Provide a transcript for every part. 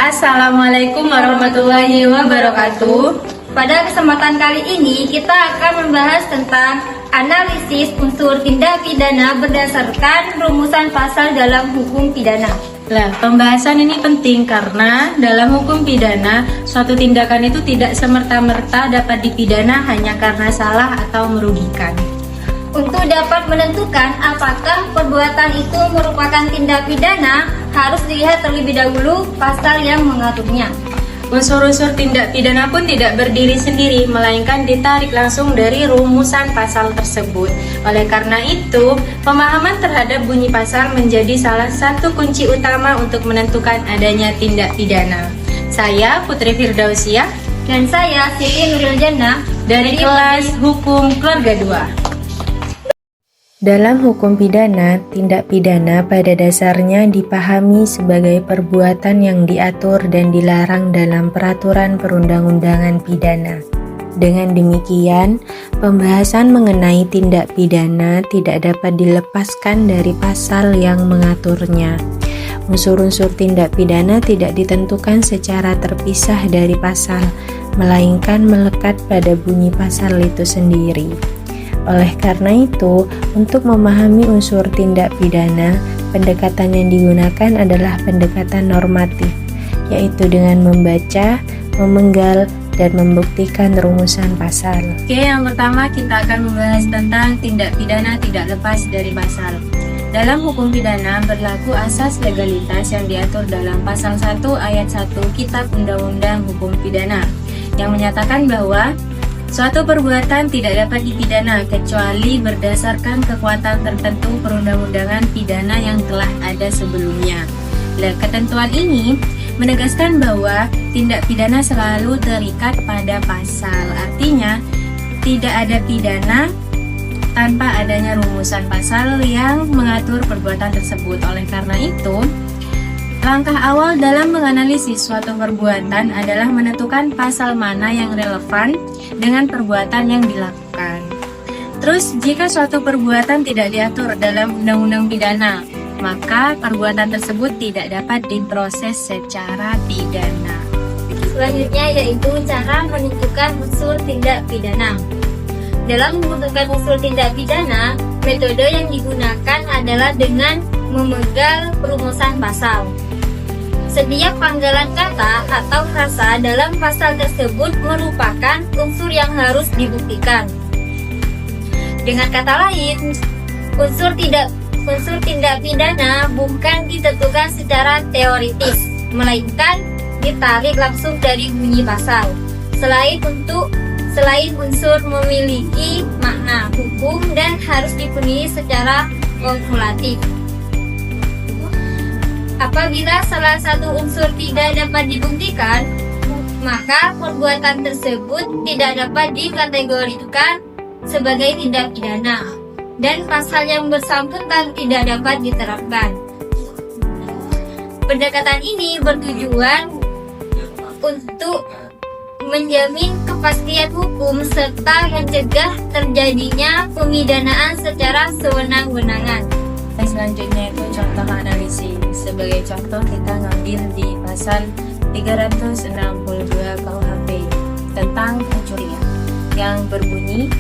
Assalamualaikum warahmatullahi wabarakatuh. Pada kesempatan kali ini kita akan membahas tentang analisis unsur tindak pidana berdasarkan rumusan pasal dalam hukum pidana. Nah, pembahasan ini penting karena dalam hukum pidana suatu tindakan itu tidak semerta-merta dapat dipidana hanya karena salah atau merugikan. Untuk dapat menentukan apakah perbuatan itu merupakan tindak pidana, harus dilihat terlebih dahulu pasal yang mengaturnya. Unsur-unsur tindak pidana pun tidak berdiri sendiri, melainkan ditarik langsung dari rumusan pasal tersebut. Oleh karena itu, pemahaman terhadap bunyi pasal menjadi salah satu kunci utama untuk menentukan adanya tindak pidana. Saya Putri Firdausiah Dan saya Siti Nuril Jannah dari kelas Hukum Keluarga 2. Dalam hukum pidana, tindak pidana pada dasarnya dipahami sebagai perbuatan yang diatur dan dilarang dalam peraturan perundang-undangan pidana. Dengan demikian, pembahasan mengenai tindak pidana tidak dapat dilepaskan dari pasal yang mengaturnya. Unsur-unsur tindak pidana tidak ditentukan secara terpisah dari pasal, melainkan melekat pada bunyi pasal itu sendiri. Oleh karena itu, untuk memahami unsur tindak pidana, pendekatan yang digunakan adalah pendekatan normatif, yaitu dengan membaca, memenggal, dan membuktikan rumusan pasal. Oke, yang pertama kita akan membahas tentang tindak pidana tidak lepas dari pasal. Dalam hukum pidana berlaku asas legalitas yang diatur dalam pasal 1 ayat 1 Kitab Undang-Undang Hukum Pidana, yang menyatakan bahwa suatu perbuatan tidak dapat dipidana kecuali berdasarkan kekuatan tertentu perundang-undangan pidana yang telah ada sebelumnya. Nah, ketentuan ini menegaskan bahwa tindak pidana selalu terikat pada pasal. Artinya, tidak ada pidana tanpa adanya rumusan pasal yang mengatur perbuatan tersebut. Oleh karena itu, langkah awal dalam menganalisis suatu perbuatan adalah menentukan pasal mana yang relevan dengan perbuatan yang dilakukan. Terus, jika suatu perbuatan tidak diatur dalam undang-undang pidana, maka perbuatan tersebut tidak dapat diproses secara pidana. Selanjutnya yaitu cara menentukan unsur tindak pidana. Dalam menentukan unsur tindak pidana, metode yang digunakan adalah dengan memenggal perumusan pasal. Setiap panggalan kata atau frasa dalam pasal tersebut merupakan unsur yang harus dibuktikan. Dengan kata lain, unsur tindak pidana bukan ditentukan secara teoritis, melainkan ditarik langsung dari bunyi pasal. Selain unsur memiliki makna hukum dan harus dipenuhi secara kumulatif. Apabila salah satu unsur tidak dapat dibuktikan, maka perbuatan tersebut tidak dapat dikategorikan sebagai tindak pidana dan pasal yang bersangkutan tidak dapat diterapkan. Pendekatan ini bertujuan untuk menjamin kepastian hukum serta mencegah terjadinya pemidanaan secara sewenang-wenangan. Selanjutnya itu contoh analisis. Sebagai contoh kita ngambil di pasal 362 KUHP tentang pencurian yang berbunyi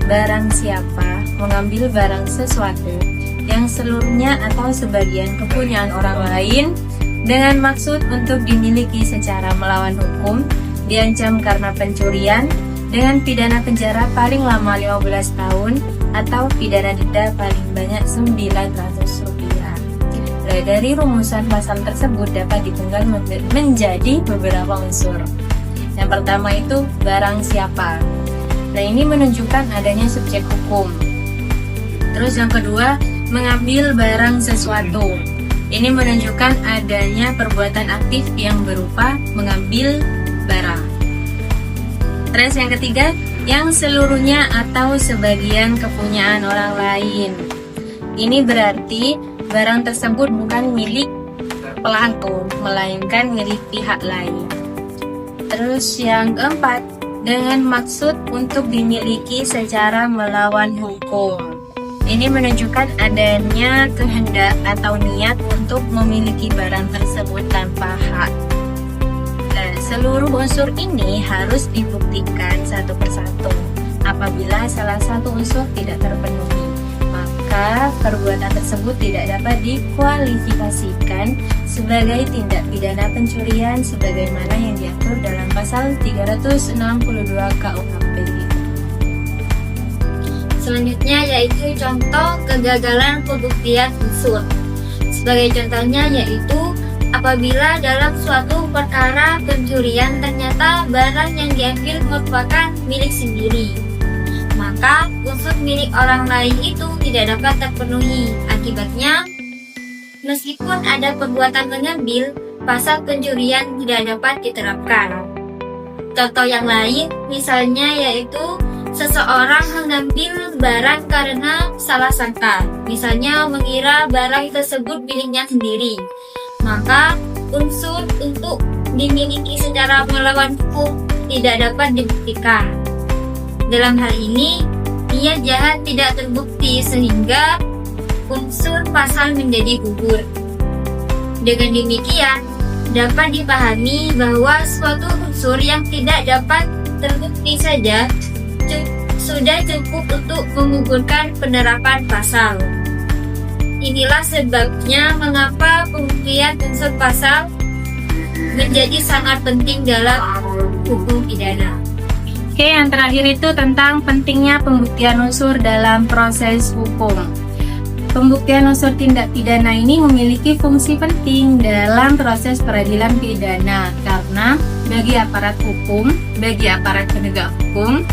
barang siapa mengambil barang sesuatu yang seluruhnya atau sebagian kepunyaan orang lain dengan maksud untuk dimiliki secara melawan hukum diancam karena pencurian dengan pidana penjara paling lama 15 tahun atau pidana denda paling banyak Rp900. Nah, dari rumusan pasal tersebut dapat dipenggal menjadi beberapa unsur. Yang pertama itu barang siapa. Nah, ini menunjukkan adanya subjek hukum. Terus yang kedua, mengambil barang sesuatu. Ini menunjukkan adanya perbuatan aktif yang berupa mengambil barang. Terus yang ketiga, yang seluruhnya atau sebagian kepunyaan orang lain. Ini berarti barang tersebut bukan milik pelaku, melainkan milik pihak lain. Terus yang keempat, dengan maksud untuk dimiliki secara melawan hukum. Ini menunjukkan adanya kehendak atau niat untuk memiliki barang tersebut tanpa hak. Seluruh unsur ini harus dibuktikan satu persatu. Apabila salah satu unsur tidak terpenuhi, maka perbuatan tersebut tidak dapat dikualifikasikan sebagai tindak pidana pencurian sebagaimana yang diatur dalam pasal 362 KUHP. Selanjutnya yaitu contoh kegagalan pembuktian unsur. Sebagai contohnya yaitu apabila dalam suatu perkara pencurian ternyata barang yang diambil merupakan milik sendiri, maka unsur milik orang lain itu tidak dapat terpenuhi. Akibatnya, meskipun ada perbuatan mengambil, pasal pencurian tidak dapat diterapkan. Contoh yang lain misalnya yaitu seseorang mengambil barang karena salah sangka, misalnya mengira barang tersebut miliknya sendiri, maka unsur untuk dimiliki secara melawan hukum tidak dapat dibuktikan. Dalam hal ini, niat jahat tidak terbukti sehingga unsur pasal menjadi gugur. Dengan demikian, dapat dipahami bahwa suatu unsur yang tidak dapat terbukti saja sudah cukup untuk menggugurkan penerapan pasal. Inilah sebabnya mengapa pembuktian unsur pasal menjadi sangat penting dalam hukum pidana. Oke, yang terakhir itu tentang pentingnya pembuktian unsur dalam proses hukum. Pembuktian unsur tindak pidana ini memiliki fungsi penting dalam proses peradilan pidana karena bagi aparat hukum, bagi aparat penegak hukum,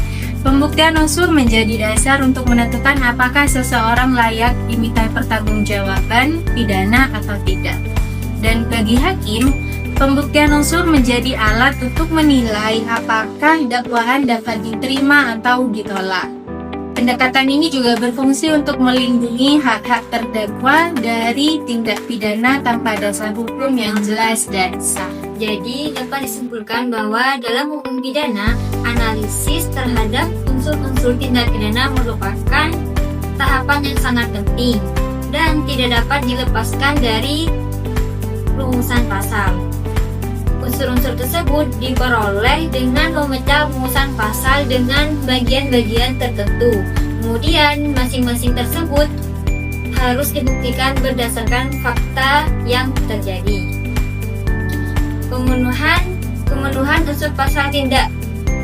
pembuktian unsur menjadi dasar untuk menentukan apakah seseorang layak dimintai pertanggungjawaban pidana atau tidak. Dan bagi hakim, pembuktian unsur menjadi alat untuk menilai apakah dakwaan dapat diterima atau ditolak. Pendekatan ini juga berfungsi untuk melindungi hak-hak terdakwa dari tindak pidana tanpa dasar hukum yang jelas dan sah. Jadi dapat disimpulkan bahwa dalam hukum pidana, analisis terhadap unsur-unsur tindak pidana merupakan tahapan yang sangat penting dan tidak dapat dilepaskan dari rumusan pasal. Unsur-unsur tersebut diperoleh dengan memecah rumusan pasal dengan bagian-bagian tertentu. Kemudian masing-masing tersebut harus dibuktikan berdasarkan fakta yang terjadi. Pemenuhan unsur pasal tidak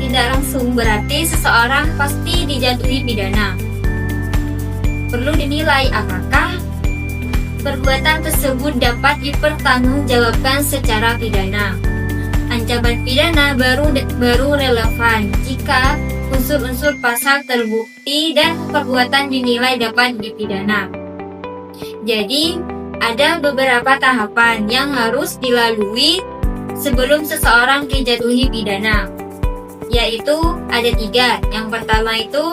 langsung berarti seseorang pasti dijatuhi pidana. Perlu dinilai apakah perbuatan tersebut dapat dipertanggungjawabkan secara pidana. Ancaman pidana baru relevan jika unsur-unsur pasal terbukti dan perbuatan dinilai dapat dipidana. Jadi, ada beberapa tahapan yang harus dilalui sebelum seseorang dijatuhi pidana, yaitu ada 3. Yang pertama itu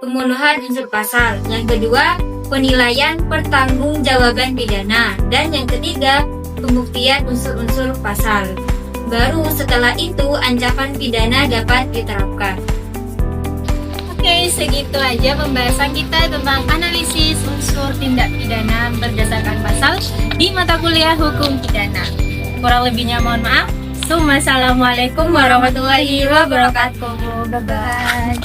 pemenuhan unsur pasal, yang kedua penilaian pertanggungjawaban pidana, dan yang ketiga pembuktian unsur-unsur pasal. Baru setelah itu ancaman pidana dapat diterapkan. Oke, segitu aja pembahasan kita tentang analisis unsur tindak pidana berdasarkan pasal di mata kuliah hukum pidana. Kurang lebihnya mohon maaf. Wassalamualaikum warahmatullahi wabarakatuh. Bye-bye.